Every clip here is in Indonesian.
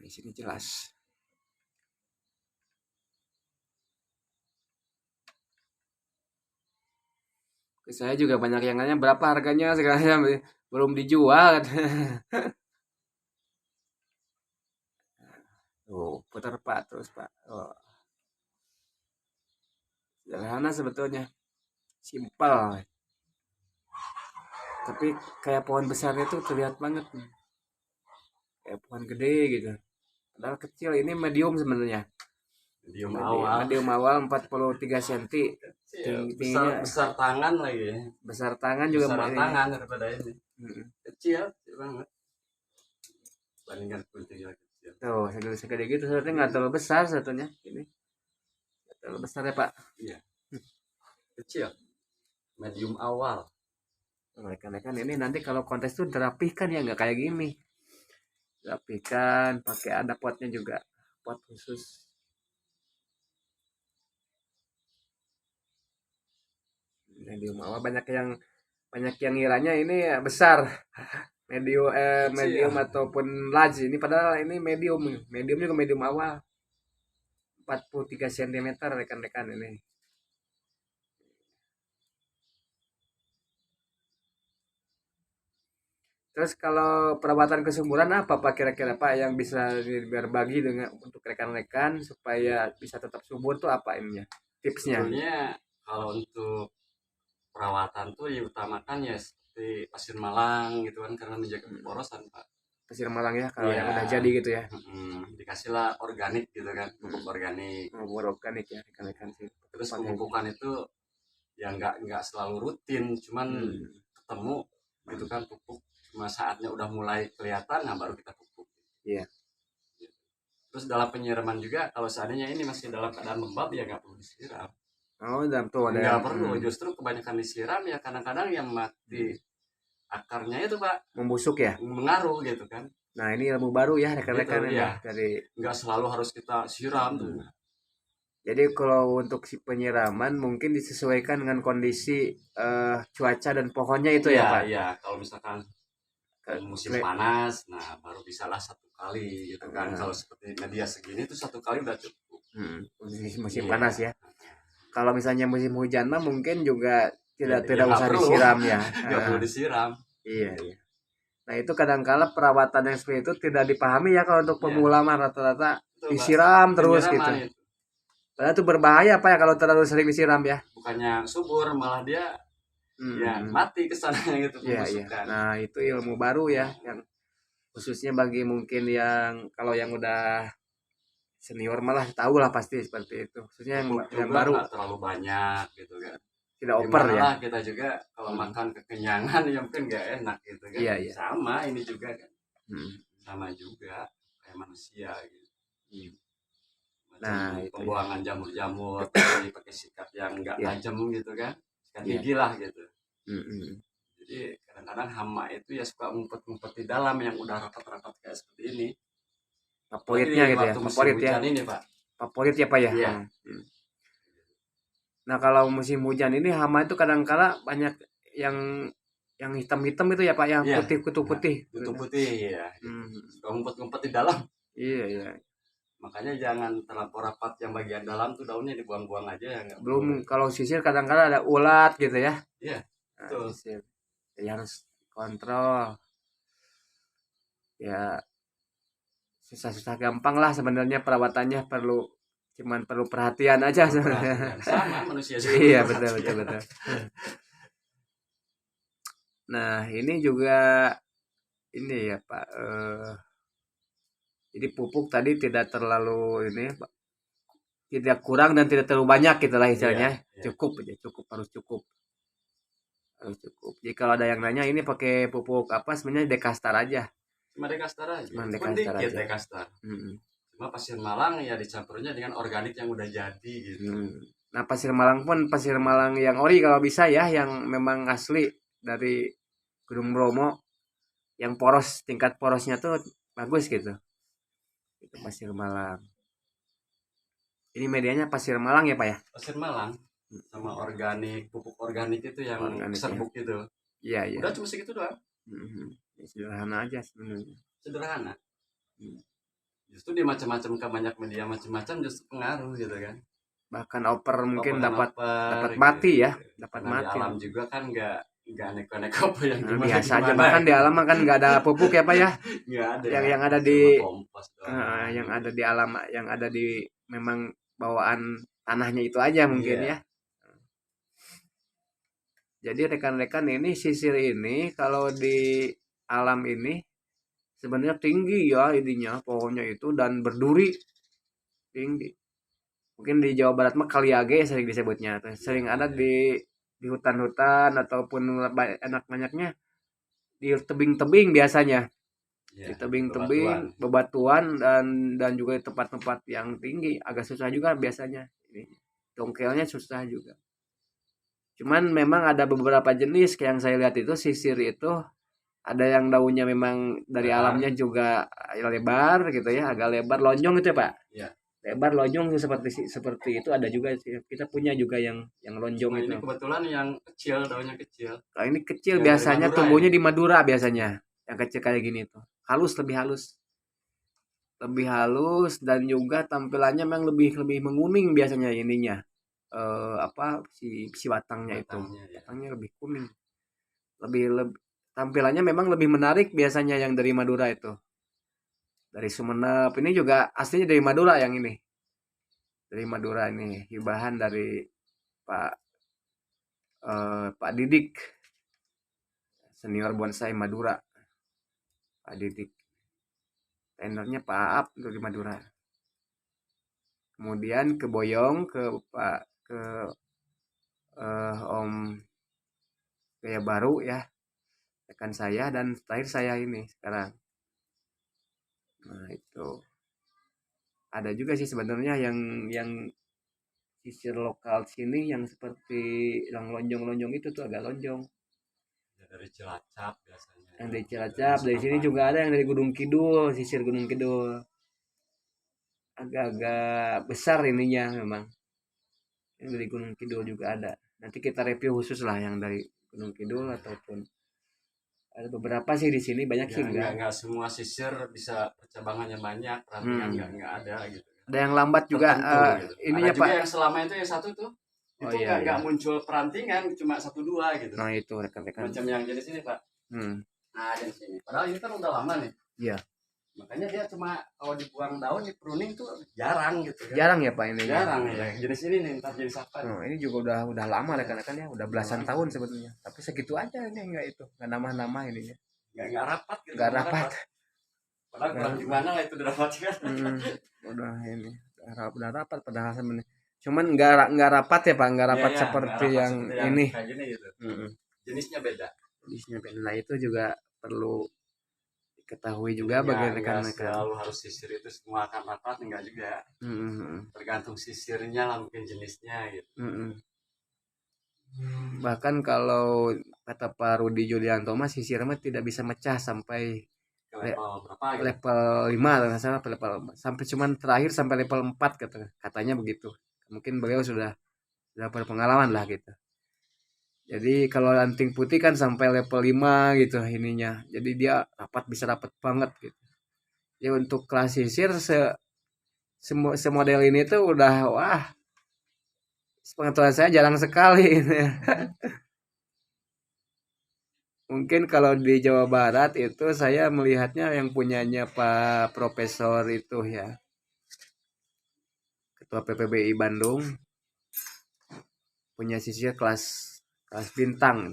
di sini jelas. Saya juga banyak yang nanya berapa harganya sekarang belum dijual. Tuh, putar Pak terus Pak. Oh, sederhana sebetulnya, simpel. Tapi kayak pohon besarnya tuh terlihat banget nih. Kayak pohon gede gitu. Padahal kecil, ini medium sebenarnya. Medium awal. Medium awal 43 cm. Besar besar tangan lagi ya. Besar tangan juga besar tangan daripada ini. Kecil banget. Bandingkan kuntinya kecil. Tuh, segede gitu sebetulnya nggak terlalu besar sebetulnya. Ini nggak terlalu besar ya Pak. Iya. Kecil. Medium awal. Rekan-rekan ini nanti kalau kontes tuh dirapihkan ya, nggak kayak gini. Rapihkan, pakai ada potnya juga, pot khusus. Medium awal banyak yang ngiranya ini besar. Medium ataupun large, ini padahal ini medium juga medium awal 43 cm rekan-rekan ini. Terus kalau perawatan kesuburan apa Pak kira-kira Pak yang bisa berbagi dengan untuk rekan-rekan supaya bisa tetap subur tuh apa ininya? Tipsnya? Sebetulnya kalau untuk perawatan tuh ya utamakan ya seperti pasir malang gitu kan, karena menjaga porosan Pak. Pasir malang ya kalau yang udah jadi gitu ya. Dikasihlah organik gitu kan, pupuk organik. Pupuk organik ya rekan-rekan sih. Terus pemupukan itu ya nggak selalu rutin, cuman ketemu gitu kan pupuk, cuma saatnya udah mulai kelihatan nah baru kita pupuk. Iya. Terus dalam penyiraman juga kalau seandainya ini masih dalam keadaan lembab ya nggak perlu disiram. Oh, dalam tuh ada nggak perlu, justru kebanyakan disiram ya kadang-kadang yang mati akarnya itu Pak, membusuk ya, mengaruh gitu kan. Nah ini ilmu baru ya rekan-rekan gitu, ya. dari nggak selalu harus kita siram tuh. Jadi kalau untuk si penyiraman mungkin disesuaikan dengan kondisi cuaca dan pohonnya itu ya Pak. Iya, kalau misalkan musim panas, nah baru bisalah 1 kali gitu kan. Kalau seperti media segini tuh 1 kali udah cukup. Musim panas ya. Kalau misalnya musim hujan mah mungkin juga tidak usah disiram ya. Nggak perlu disiram. Iya. Nah itu kadang-kala perawatan yang seperti itu tidak dipahami ya kalau untuk pemula mah rata-rata disiram terus gitu. Padahal itu berbahaya Pak ya kalau terlalu sering disiram ya. Bukannya subur, malah dia ya mati kesannya gitu pembusukan. Nah itu ilmu baru ya, yang khususnya bagi mungkin yang kalau yang udah senior malah tahu lah pasti seperti itu. Khususnya yang baru nggak terlalu banyak gitu kan. Tidak over ya. Kita juga kalau makan kekenyangan ya mungkin nggak enak gitu kan. Iya. Sama ini juga kan. Sama juga kayak manusia gitu. Nah, pembuangan jamur-jamur pakai sikat yang nggak tajam gitu kan. Sikat gigi lah gitu. Jadi kadang-kadang hama itu ya suka ngumpet-ngumpet di dalam yang udah rapat-rapat kayak seperti ini. Favoritnya gitu ya, favorit ya. Ini, Pak. Favorit ya Pak ya. Iya. Nah kalau musim hujan ini hama itu kadang-kala banyak yang hitam-hitam itu ya Pak, yang putih kutu putih. Kutu putih ya. Suka ngumpet-ngumpet di dalam. Iya. Makanya jangan terlalu rapat yang bagian dalam tuh daunnya dibuang-buang aja ya. Belum kalau sisir kadang-kala ada ulat gitu ya. Iya. Betul. Sisir. Jadi harus kontrol. Ya susah-susah gampang lah sebenarnya perawatannya, cuman perlu perhatian aja sebenarnya. Sama manusia juga. Iya betul. Nah ini juga ini ya Pak. Jadi pupuk tadi tidak terlalu ini, tidak kurang dan tidak terlalu banyak gitulah istilahnya. Cukup aja, harus cukup. Jadi kalau ada yang nanya ini pakai pupuk apa, sebenarnya Dekastar aja. Cuma Dekastar aja. Dekastar. Cuma pasir malang ya dicampurnya dengan organik yang udah jadi gitu. Nah pasir malang pun pasir malang yang ori kalau bisa ya, yang memang asli dari Gunung Bromo, yang poros, tingkat porosnya tuh bagus gitu. Itu pasir malang. Ini medianya pasir malang ya Pak ya? Pasir malang sama organik, pupuk organik itu yang serbuk ya. Gitu. Iya. Udah cuma segitu doang. Sederhana aja sebenarnya. Sederhana. justru di macam-macam ke banyak media macam-macam justru pengaruh gitu kan. Bahkan oper mungkin dapat Oper mati gitu. ya, dapat Karena di mati. alam juga kan nggak nek-nek apa yang Nah, gimana biasa aja gimana bahkan di gitu. alam kan nggak ada pupuk ya Pak ya. Nggak ada ya, Yang ada di cuma kompos yang doang. ada di alam, yang ada di memang bawaan tanahnya itu aja mungkin ya. Iya, Jadi rekan-rekan, ini sisir ini kalau di alam ini sebenarnya tinggi ya ininya pohonnya itu, dan berduri tinggi. Mungkin di Jawa Barat mah kaliage sering disebutnya. Terus iya sering ada iya di hutan-hutan ataupun enak-banyaknya di tebing-tebing biasanya. iya Di di bebatuan. tebing-tebing, bebatuan, dan juga di tempat-tempat yang tinggi agak susah juga biasanya. Ini dongkelnya susah juga. Cuman memang ada beberapa jenis kayak yang saya lihat itu sisir itu ada yang daunnya memang dari Lebar. alamnya juga lebar gitu ya, agak lebar lonjong itu ya Pak. Iya. Lebar lonjong seperti seperti itu ada juga sih. Kita punya juga yang lonjong Cuma itu. ini kebetulan yang kecil, daunnya kecil. Kalau ini kecil Yang dari biasanya Madura tumbuhnya ini. di Madura biasanya. Yang kecil kayak gini tuh. Halus, lebih halus. Lebih halus dan juga tampilannya memang lebih lebih menguning biasanya ininya. Apa si batangnya itu. Batangnya ya. Batangnya lebih kuning. Lebih tampilannya memang lebih menarik biasanya yang dari Madura itu. Dari Sumenep ini juga aslinya dari Madura yang ini. Dari Madura ini hibahan dari Pak Pak Didik, senior bonsai Madura. Pak Didik. Tenornya Pak Aap dari Madura. Kemudian ke Boyong ke Pak ke Om Gaya Baru ya, rekan saya, dan terakhir saya ini sekarang. Nah, itu. Ada juga sih sebenarnya yang sisir lokal sini yang seperti yang lonjong-lonjong itu tuh agak lonjong. Ya, dari Cilacap biasanya. Yang dari Dari Cilacap, dari sini juga Sukabumi. ada yang dari Gunung Kidul, sisir Gunung Kidul. Agak-agak besar ininya memang. Yang dari Gunung Kidul juga ada. Nanti kita review khusus lah yang dari Gunung Kidul, ataupun ada beberapa sih di sini, banyak sih Ya, enggak. nggak semua sisir bisa percabangannya banyak, rantingan Hmm. nggak ada gitu. Ada yang lambat juga Tertentu gitu. ini Ada ya juga Pak. yang selama itu yang satu tuh Oh itu iya nggak iya. muncul perantingan, cuma satu dua gitu. Nah itu rekan-rekan. Macam yang jenis ini Pak. Hmm. Nah jenis ini. Padahal ini kan udah lama nih. Iya. Makanya dia cuma kalau dibuang daun di pruning tuh jarang gitu kan. Jarang ya Pak ini. Jarang ya. Jenis ini nih ntar jenis apa nih? Oh, ini juga udah lama rekan-rekan ya, udah belasan tahun sebetulnya. Tapi segitu aja ini enggak itu, enggak nama-nama ini ya. Nggak rapat gitu. Enggak rapat. Padahal kurang gimana lah itu udah rapat kan. Udah ini. Udah rapat padahal sebenarnya. Cuman enggak rapat ya Pak, enggak rapat Iya, seperti nggak rapat yang seperti yang ini. kayak gini gitu. Jenisnya beda. Jenisnya beda. Nah itu juga perlu diketahui juga Jadi bagi nggak rekan-rekan. selalu harus sisir itu semua akan rapat, enggak juga. Tergantung sisirnya lah, mungkin jenisnya gitu. Bahkan kalau kata Pak Rudi Julianto mah sisir mah tidak bisa mecah sampai Ke level berapa gitu. level 5 atau nggak salah, level sampai cuman terakhir sampai level 4 katanya begitu. Mungkin beliau sudah berpengalaman lah gitu. Jadi kalau anting putih kan sampai level 5 gitu ininya. Jadi dia bisa rapat banget gitu. Ya untuk kelas sisir semodel ini tuh udah wah, pengetahuan saya jarang sekali. Mungkin kalau di Jawa Barat itu saya melihatnya yang punyanya Pak Profesor itu ya, Ketua PPBI Bandung, punya sisir kelas bintang.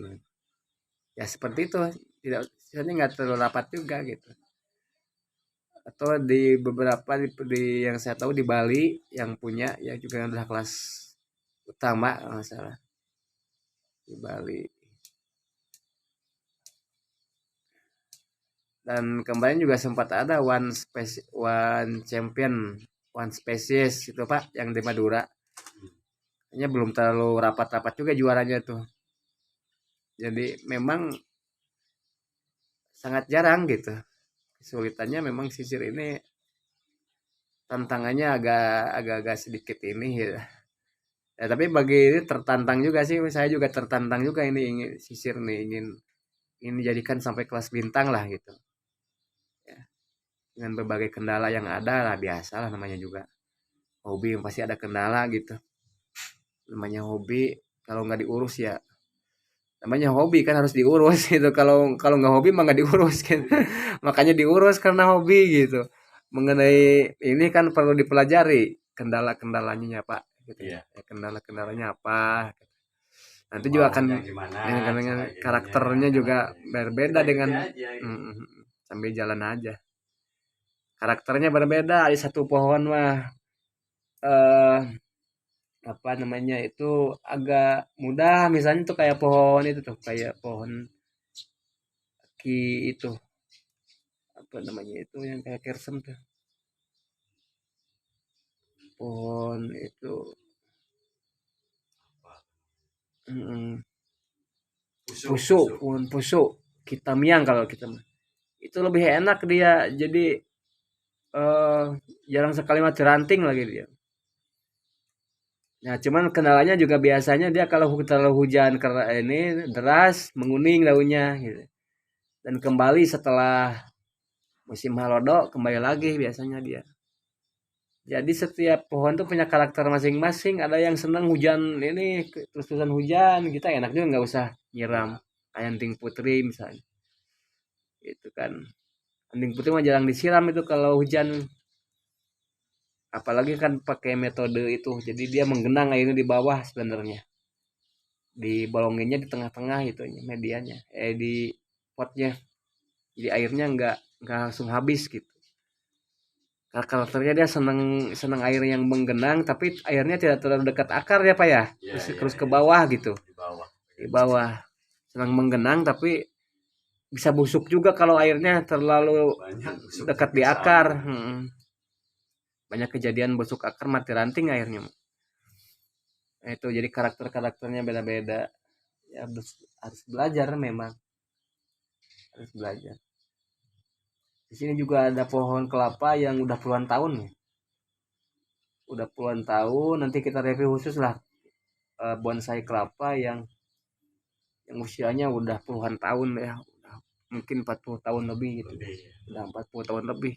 Ya seperti itu, tidak sisirnya nggak terlalu rapat juga gitu. Atau di beberapa yang saya tahu di Bali yang punya ya juga yang udah kelas utama kalau nggak salah di Bali. Dan kemarin juga sempat ada one champion, one species itu Pak yang di Madura. Hanya belum terlalu rapat-rapat juga juaranya tuh. Jadi memang sangat jarang gitu. Kesulitannya memang sisir ini tantangannya agak sedikit ini ya. Ya tapi bagi ini tertantang juga sih, saya juga tertantang juga ini ingin sisir nih, ingin dijadikan sampai kelas bintang lah gitu. Ya. dengan berbagai kendala yang ada lah, biasa lah namanya juga hobi pasti ada kendala gitu. Namanya hobi kalau nggak diurus ya, namanya hobi kan harus diurus gitu. Kalau kalau nggak hobi mah nggak diurus kan. Makanya diurus karena hobi gitu. Mengenai ini kan perlu dipelajari kendala-kendalanya ya Pak gitu ya. Iya. Kendala-kendalanya apa. Nanti juga akan Maunya gimana, dengan cara ininya, karakternya juga karakternya. berbeda Kita dengan ikuti aja gitu. sambil jalan aja. Karakternya berbeda. Ada satu pohon mah eh apa namanya itu agak mudah, misalnya tuh kayak pohon itu tuh kayak pohon ki itu apa namanya itu yang kayak kersem tuh, pohon itu mm, Busuk, pusuk, busuk. pohon pusuk kita miang kalau kita mah itu lebih enak dia, jadi eh jarang sekali mati ranting lagi dia. Nah cuman kendalanya juga biasanya dia kalau terlalu hujan karena ini deras menguning daunnya gitu, dan kembali setelah musim halodo kembali lagi biasanya dia. Jadi setiap pohon tuh punya karakter masing-masing. Ada yang senang hujan ini terus-terusan hujan, kita enak juga nggak usah nyiram. Kayak anting putri misalnya, itu kan anting putri mah jarang disiram itu kalau hujan. Apalagi kan pakai metode itu, jadi dia menggenang airnya di bawah sebenarnya, dibolonginnya di tengah-tengah itu medianya, di potnya. Jadi airnya nggak langsung habis gitu. Karakternya dia senang senang air yang menggenang tapi airnya tidak terlalu dekat akar ya Pak ya, Iya, terus iya, terus ke iya. bawah gitu, Di bawah. di bawah senang menggenang tapi bisa busuk juga kalau airnya terlalu Banyak dekat busuk-busuk di di akar. sana. Banyak kejadian busuk akar mati ranting airnya. Nah, itu jadi karakternya beda-beda ya, harus belajar, memang harus belajar. Di sini juga ada pohon kelapa yang udah puluhan tahun nih, udah puluhan tahun. Nanti kita review khusus lah bonsai kelapa yang usianya udah puluhan tahun ya, udah mungkin 40 tahun lebih gitu, Lebih. udah 40 tahun lebih.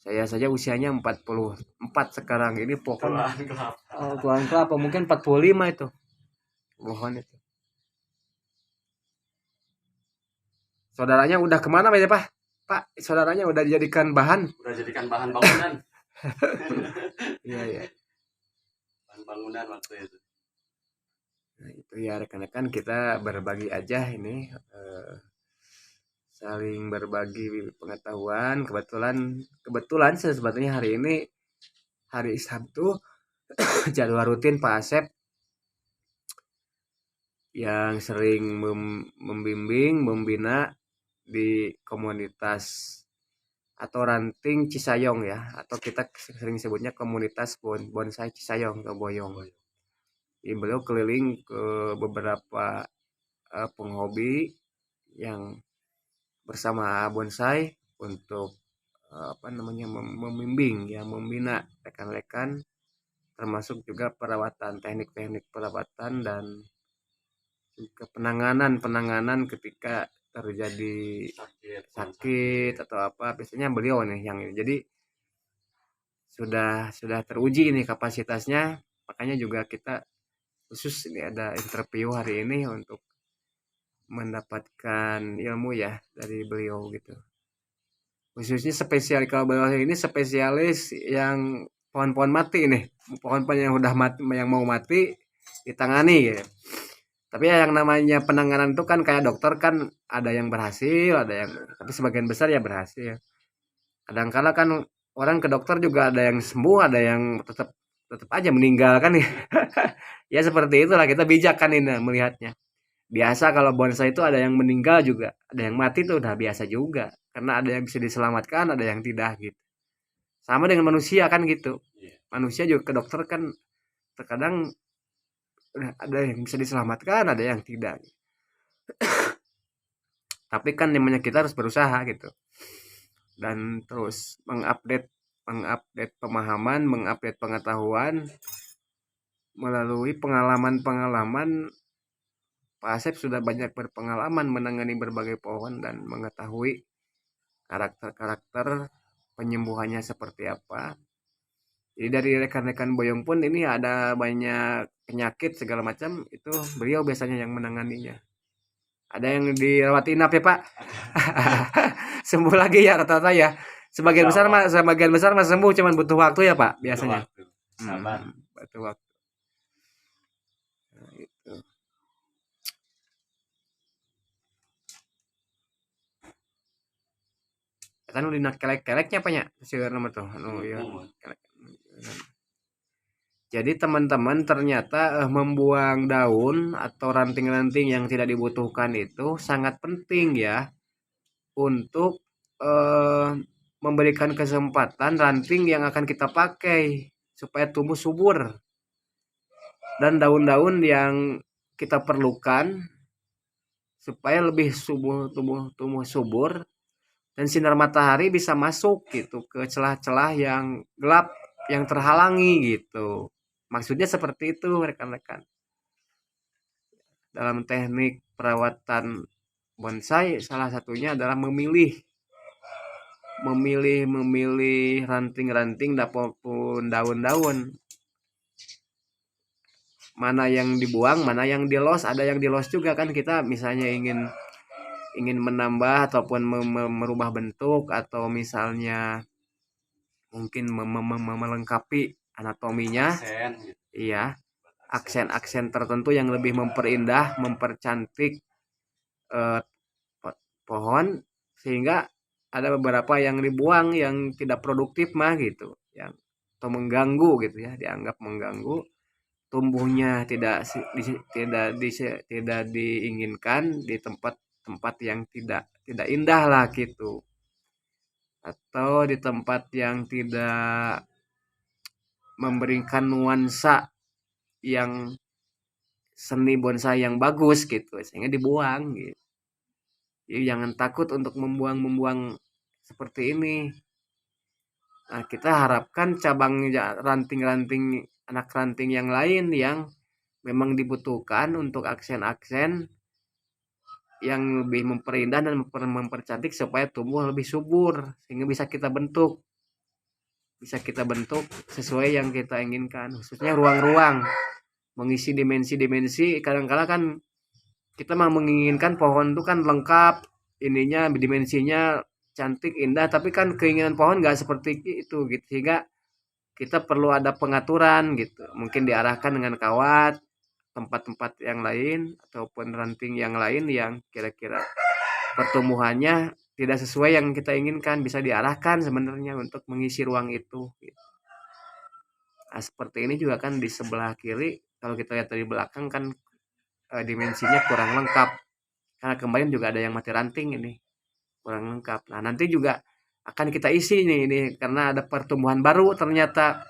Saya saja usianya 44 sekarang, ini pohon Tulang kelapa. tuan kelapa mungkin 45 itu pohon itu. Saudaranya udah kemana ya Pak? Pak, saudaranya udah dijadikan bahan. Udah jadikan bahan bangunan. Iya ya. Bahan bangunan waktu itu. Nah, itu ya rekan-rekan, kita berbagi aja ini, saling berbagi pengetahuan. Kebetulan sebetulnya hari ini hari Sabtu, jadwal rutin Pak Asep yang sering membimbing, membina di komunitas atau ranting Cisayong ya, atau kita sering sebutnya komunitas bonsai Cisayong atau Boyong. Jadi beliau keliling ke beberapa penghobi yang bersama bonsai untuk apa namanya membimbing ya, membina rekan-rekan, termasuk juga perawatan, teknik-teknik perawatan dan juga penanganan ketika terjadi sakit atau apa, biasanya beliau nih yang ini. Jadi sudah teruji ini kapasitasnya, makanya juga kita khusus ini ada interview hari ini untuk mendapatkan ilmu ya dari beliau gitu. Khususnya spesial, kalau beliau ini spesialis yang pohon-pohon mati nih, pohon-pohon yang udah mati, yang mau mati ditangani gitu. Tapi ya yang namanya penanganan itu kan kayak dokter kan, ada yang berhasil, ada yang, tapi sebagian besar ya berhasil. Kadang-kala kan orang ke dokter juga ada yang sembuh, ada yang tetap tetap aja meninggal kan ya. Ya seperti itulah, kita bijak kan ini melihatnya. Biasa kalau bonsai itu ada yang meninggal juga, ada yang mati tuh udah biasa juga. Karena ada yang bisa diselamatkan, ada yang tidak gitu. Sama dengan manusia kan gitu. Manusia juga ke dokter kan terkadang ada yang bisa diselamatkan, ada yang tidak. Tapi kan namanya kita harus berusaha gitu. Dan terus mengupdate mengupdate pemahaman, mengupdate pengetahuan melalui pengalaman-pengalaman Pak Asep sudah banyak berpengalaman menangani berbagai pohon dan mengetahui karakter-karakter penyembuhannya seperti apa. Jadi dari rekan-rekan Boyong pun ini ada banyak penyakit segala macam, itu beliau biasanya yang menanganinya. Ada yang dirawat inap ya Pak? Sembuh lagi ya rata-rata ya. Sebagian besar mah sembuh, cuman butuh waktu ya Pak biasanya. Sabar. Butuh waktu. Nah, itu. Kan udah kelek-keleknya apa nya? Seueur nama tuh. Ya. Jadi teman-teman ternyata membuang daun atau ranting-ranting yang tidak dibutuhkan itu sangat penting ya untuk eh, memberikan kesempatan ranting yang akan kita pakai supaya tumbuh subur, dan daun-daun yang kita perlukan supaya lebih tumbuh subur dan sinar matahari bisa masuk gitu ke celah-celah yang gelap yang terhalangi gitu. Maksudnya seperti itu rekan-rekan. Dalam teknik perawatan bonsai salah satunya adalah memilih ranting-ranting ataupun daun-daun, mana yang dibuang, mana yang di-loss. Ada yang di-loss juga kan, kita misalnya ingin ingin menambah ataupun merubah bentuk, atau misalnya mungkin melengkapi anatominya. Iya, aksen-aksen tertentu yang lebih memperindah, mempercantik eh, pohon, sehingga ada beberapa yang dibuang yang tidak produktif mah gitu, yang atau mengganggu gitu ya, dianggap mengganggu tumbuhnya, tidak diinginkan di tempat-tempat yang tidak indah lah gitu, atau di tempat yang tidak memberikan nuansa yang seni bonsai yang bagus gitu, sehingga dibuang gitu. Jadi jangan takut untuk membuang seperti ini. Nah, kita harapkan cabang ranting-ranting, anak ranting yang lain yang memang dibutuhkan untuk aksen-aksen yang lebih memperindah dan mempercantik supaya tumbuh lebih subur, sehingga bisa kita bentuk sesuai yang kita inginkan, khususnya ruang-ruang, mengisi dimensi-dimensi. Kadang-kadang kan kita mah menginginkan pohon itu kan lengkap ininya, dimensinya cantik indah, tapi kan keinginan pohon nggak seperti itu gitu, sehingga kita perlu ada pengaturan gitu, mungkin diarahkan dengan kawat tempat-tempat yang lain ataupun ranting yang lain yang kira-kira pertumbuhannya tidak sesuai yang kita inginkan, bisa diarahkan sebenarnya untuk mengisi ruang itu gitu. Nah, seperti ini juga kan di sebelah kiri, kalau kita lihat dari belakang kan dimensinya kurang lengkap, karena kemarin juga ada yang mati ranting ini, kurang lengkap. Nah, nanti juga akan kita isi nih ini, karena ada pertumbuhan baru ternyata,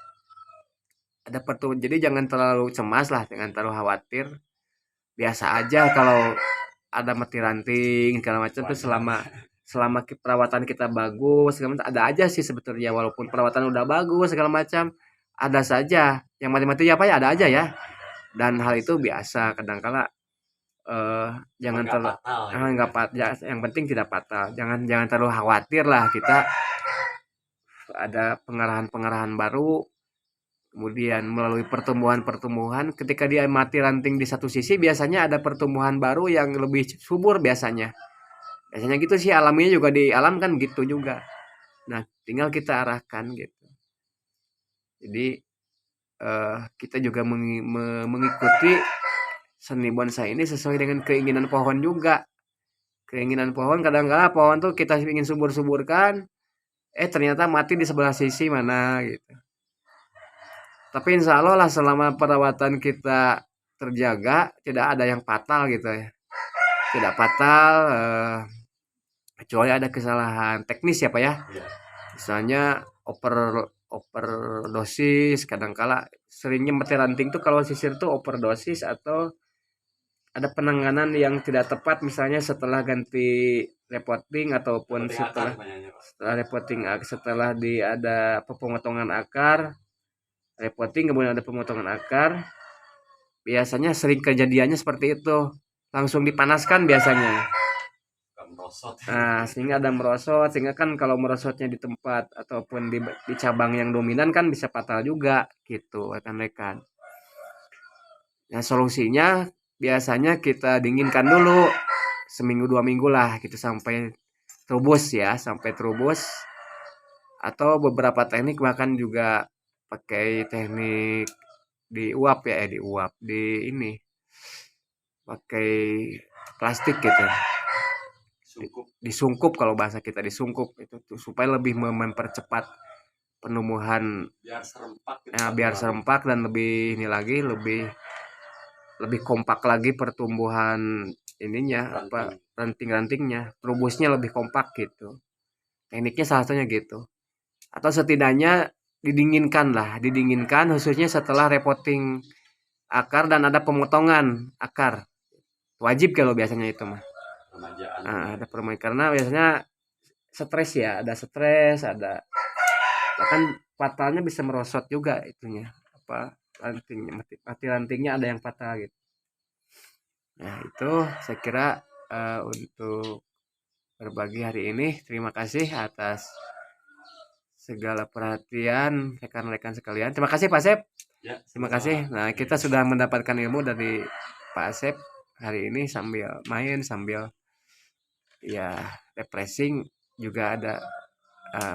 jadi jangan terlalu cemas lah, jangan terlalu khawatir, biasa aja kalau ada mati ranting segala macam tuh, selama perawatan kita bagus segala macam, ada aja sih sebetulnya, walaupun perawatan udah bagus segala macam, ada saja yang mati-mati apa ya, ada aja ya, dan hal itu biasa kadang-kala. Jangan terlalu nggak ya, yang penting tidak fatal, jangan terlalu khawatir lah. Kita ada pengarahan baru, kemudian melalui pertumbuhan ketika dia mati ranting di satu sisi, biasanya ada pertumbuhan baru yang lebih subur biasanya gitu sih, alaminya juga di alam kan gitu juga. Nah, tinggal kita arahkan gitu. Jadi kita juga mengikuti seni bonsai ini sesuai dengan keinginan pohon juga. Keinginan pohon, kadang-kala pohon tuh kita ingin subur-suburkan, ternyata mati di sebelah sisi mana gitu. Tapi insya Allah lah, selama perawatan kita terjaga, tidak ada yang fatal gitu ya, tidak fatal, kecuali ada kesalahan teknis ya Pak ya, misalnya overdosis. Kadang-kala seringnya mati ranting tuh kalau sisir tuh overdosis, atau ada penanganan yang tidak tepat, misalnya setelah ganti repotting ataupun setelah repotting, setelah ada pemotongan akar, repotting kemudian ada pemotongan akar, biasanya sering kejadiannya seperti itu. langsung dipanaskan biasanya. merosot. Nah, sehingga ada merosot, sehingga kan kalau merosotnya di tempat ataupun di cabang yang dominan kan bisa fatal juga gitu rekan-rekan. Nah, solusinya biasanya kita dinginkan dulu seminggu 2 minggu lah gitu sampai terubus ya, sampai terubus. Atau beberapa teknik bahkan juga pakai teknik diuap ya, diuap di ini pakai plastik gitu. Disungkup kalau bahasa kita disungkup itu tuh, supaya lebih mempercepat penumbuhan biar serempak dan lebih ini lagi lebih kompak lagi pertumbuhan ininya apa ranting-rantingnya, terubusnya lebih kompak gitu. Tekniknya salah satunya gitu. Atau setidaknya didinginkan khususnya setelah repotting akar dan ada pemotongan akar. Wajib kalau biasanya itu mah. Nah, ada permainan karena biasanya stres ya, ada stres, ada bahkan fatalnya bisa merosot juga itunya apa rantingnya mati rantingnya ada yang fatal gitu. Nah itu saya kira untuk berbagi hari ini terima kasih atas segala perhatian rekan-rekan sekalian. Terima kasih Pak Asep. Ya, terima kasih. Nah kita sudah mendapatkan ilmu dari Pak Asep hari ini sambil main sambil ya refreshing juga ada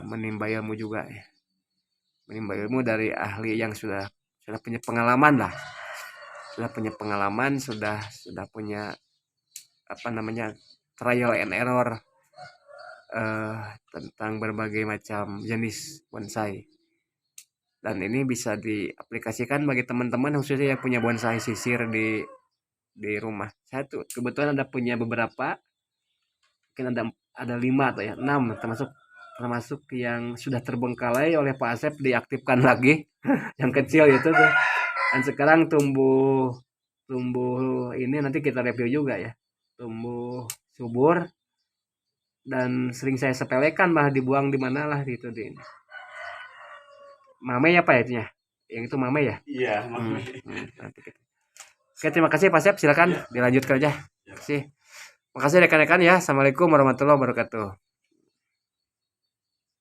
menimba ilmu juga ya. Menimba ilmu dari ahli yang sudah punya pengalaman lah. Sudah punya pengalaman, sudah punya apa namanya trial and error tentang berbagai macam jenis bonsai. Dan ini bisa diaplikasikan bagi teman-teman khususnya yang punya bonsai sisir di rumah. Saya tuh kebetulan ada punya beberapa, mungkin ada 5 atau ya 6 termasuk yang sudah terbengkalai oleh Pak Asep diaktifkan lagi yang kecil itu tuh dan sekarang tumbuh ini nanti kita review juga ya, tumbuh subur dan sering saya sepelekan malah dibuang di mana lah gitu di mame apa ya itunya yang itu mame ya iya mame. Nanti kita. Oke terima kasih Pak Asep silakan dilanjutkan aja. Terima kasih rekan-rekan ya. Assalamualaikum warahmatullahi wabarakatuh.